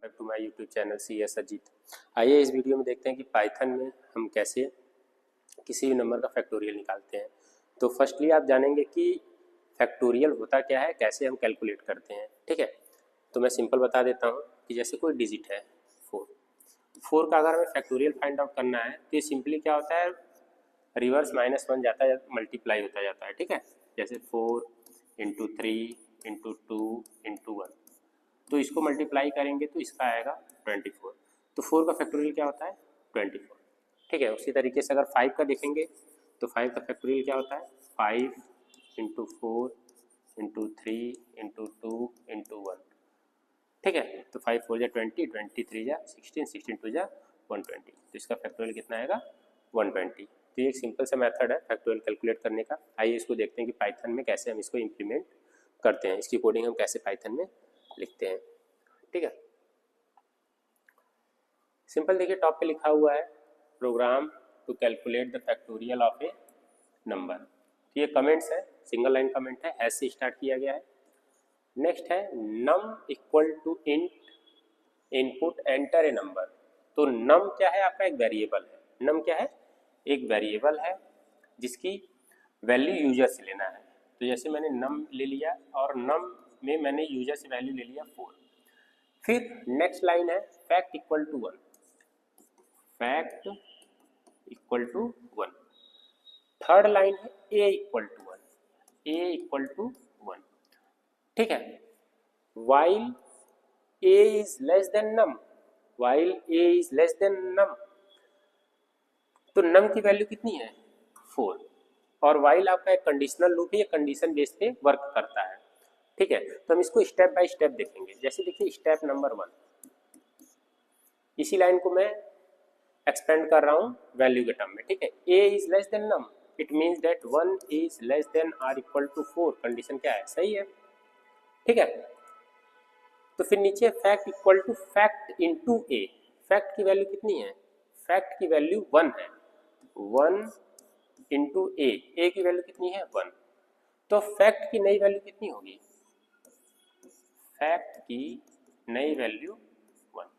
Back to my YouTube channel CS Ajit. आइए इस video में देखते हैं कि पाइथन में हम कैसे किसी भी नंबर का फैक्टोरियल निकालते हैं। तो फर्स्टली आप जानेंगे कि फैक्टोरियल होता क्या है, कैसे हम कैलकुलेट करते हैं। ठीक है, तो मैं सिंपल बता देता हूँ कि जैसे कोई डिजिट है 4 का अगर हमें फैक्टोरियल फाइंड आउट करना है तो ये सिंपली क्या होता है, रिवर्स -1 जाता है, मल्टीप्लाई होता जाता है। ठीक है, जैसे 4 इंटू 3 इंटू 2 इंटू 1, तो इसको मल्टीप्लाई करेंगे तो इसका आएगा 24। तो 4 का फैक्टोरियल क्या होता है 24। ठीक है, उसी तरीके से अगर 5 का देखेंगे तो 5 का फैक्टोरियल क्या होता है 5 इंटू 4 इंटू 3 इंटू 2 इंटू 1। ठीक है, तो 5 4 जा 20, 23 जा 16, 16 2 जा 120, तो इसका फैक्टोरियल कितना आएगा 120। तो ये एक सिंपल सा मेथड है फैक्टोरियल कैलकुलेट करने का। आइए इसको देखते हैं कि पाइथन में कैसे हम इसको इम्प्लीमेंट करते हैं, इसकी कोडिंग हम कैसे पाइथन में लिखते हैं। ठीक है, सिंपल देखिए टॉप पे लिखा हुआ है program to calculate the factorial of a number. तो ये कमेंट्स है, सिंगल लाइन कमेंट है, हैश से स्टार्ट किया गया है। नेक्स्ट है num equal to int input enter a number. तो नम क्या है, आपका एक वेरिएबल है। नम क्या है, एक वेरिएबल है जिसकी वैल्यू यूजर से लेना है। तो जैसे मैंने नम ले लिया और नम में मैंने यूजर से वैल्यू ले लिया 4। फिर नेक्स्ट लाइन है fact equal to 1, fact equal to 1। Third line है A equal to 1, A equal to 1। ठीक है, while A is less than num, while A is less than num. तो नम की वैल्यू कितनी है 4, और वाइल आपका एक कंडीशनल लूप है, ये कंडीशन बेस पे वर्क करता है। ठीक है, तो हम इसको स्टेप बाय स्टेप देखेंगे। जैसे देखिए स्टेप नंबर 1, इसी लाइन को मैं एक्सपेंड कर रहा हूँ वैल्यू के टर्म में। ठीक है, A is less than num, it means that 1 is less than or equal to 4। Condition क्या है, सही है। ठीक है, तो फिर नीचे fact equal to fact into A. Fact की वैल्यू कितनी है, फैक्ट की वैल्यू 1 है, 1 इंटू ए की वैल्यू कितनी है 1। तो फैक्ट की नई वैल्यू कितनी होगी, फैक्ट की नई वैल्यू 1।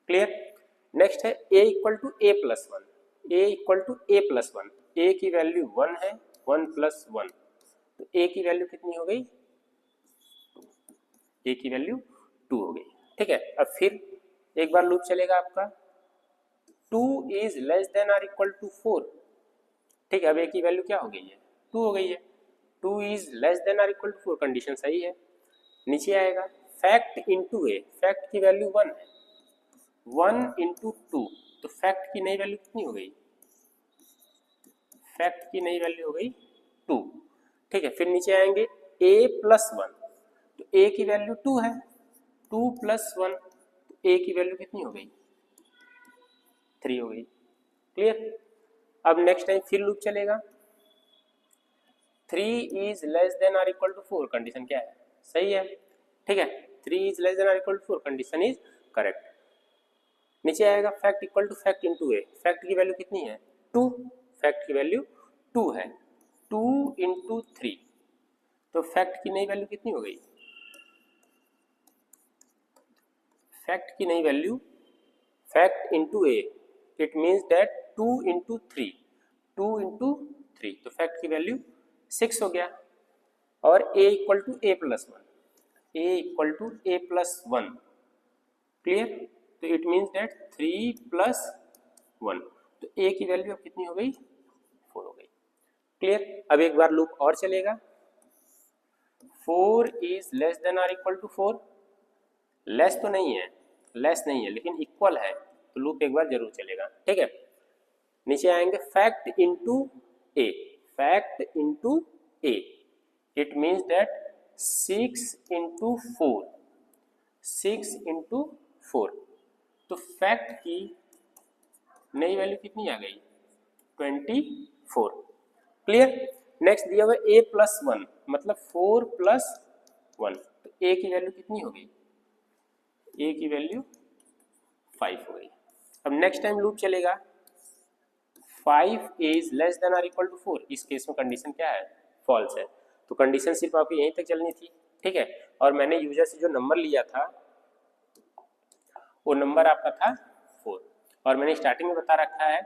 क्लियर। नेक्स्ट है A equal to A plus 1, A equal to A plus 1। A की वैल्यू 1 है, 1 प्लस 1, तो ए की वैल्यू कितनी हो गई, ए की वैल्यू 2 हो गई। ठीक है, अब फिर एक बार लूप चलेगा आपका 2 is less than or equal to 4। ठीक है, अब ए की वैल्यू क्या हो गई है 2 हो गई है, 2 is less than or equal to 4, condition सही है। नीचे आएगा फैक्ट इंटू ए, फैक्ट की वैल्यू 1 है, 1 इंटू 2, तो फैक्ट की नई वैल्यू कितनी हो गई, फैक्ट की नई वैल्यू हो गई 2। ठीक है, फिर नीचे आएंगे a प्लस 1, तो a की वैल्यू 2 है, 2 प्लस 1, तो a की वैल्यू कितनी हो गई 3 हो गई। क्लियर। अब नेक्स्ट टाइम फिर लूप चलेगा 3 is less than or equal to 4, condition क्या है, सही है। ठीक है, 3 is less than or equal to 4, condition is correct. नीचे आएगा fact equal to fact into a, fact की वैल्यू कितनी है 2, फैक्ट की वैल्यू 2 है, 2 इंटू 3, तो फैक्ट की नई वैल्यू कितनी हो गई, फैक्ट की नई value fact into A, it means that 2 into 3, 2 into 3, तो फैक्ट की वैल्यू 6 हो गया। और a equal to A plus 1, A equal to A plus 1। Clear, तो इट मीन्स दैट 3 प्लस 1, तो a की वैल्यू अब कितनी हो गई 4 हो गई। क्लियर। अब एक बार लूप और चलेगा 4 is less than or equal to 4, less तो नहीं है, लेस नहीं है लेकिन इक्वल है, तो लूप एक बार जरूर चलेगा। ठीक है, नीचे आएंगे fact into a, fact into A, it means that 6 into 4, 6 into 4, तो फैक्ट की नई वैल्यू कितनी आ गई 24। क्लियर। नेक्स्ट दिया हुआ a प्लस 1, मतलब 4 प्लस 1, तो a की वैल्यू कितनी हो गई, a की वैल्यू 5 हो गई। अब नेक्स्ट टाइम लूप चलेगा 5 is less than or equal to 4, इस केस में कंडीशन क्या है फॉल्स है, तो कंडीशन सिर्फ आपकी यहीं तक चलनी थी। ठीक है, और मैंने यूजर से जो नंबर लिया था वो नंबर आपका था 4। और मैंने स्टार्टिंग में बता रखा है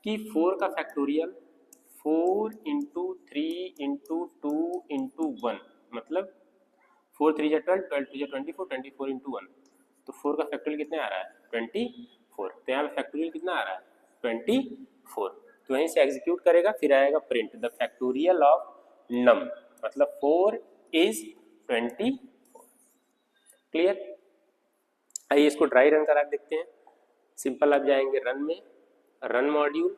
कि 4 का फैक्टोरियल 4 इंटू 3 इंटू 2 इंटू 1, मतलब 4 3 जा 12, 12 2 जा 24, 24 इंटू 1, तो 4 का फैक्टोरियल कितने आ रहा है 24। तो यहाँ पे फैक्टोरियल कितना आ रहा है 24। तो वहीं से एग्जीक्यूट करेगा, फिर आएगा प्रिंट द फैक्टोरियल ऑफ नम, मतलब 4 इज 24। क्लियर। आइए इसको ड्राई रन करा देखते हैं। सिंपल आप जाएंगे रन में, रन मॉड्यूल,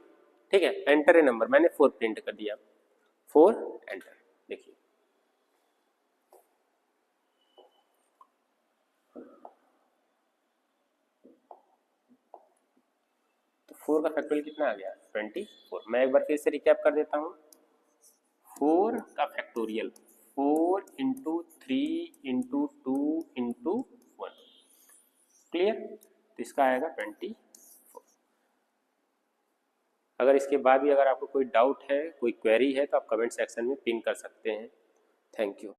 ठीक है, एंटर ए नंबर, मैंने 4 प्रिंट कर दिया, 4 एंटर। देखिए तो 4 का फैक्टोरियल कितना आ गया 24। मैं एक बार फिर से रिकैप कर देता हूँ। 4 का factorial 4 into 3 into 2 into 1। Clear. तो इसका आएगा 24। अगर इसके बाद भी अगर आपको कोई डाउट है, कोई क्वेरी है, तो आप कमेंट सेक्शन में पिन कर सकते हैं। Thank you.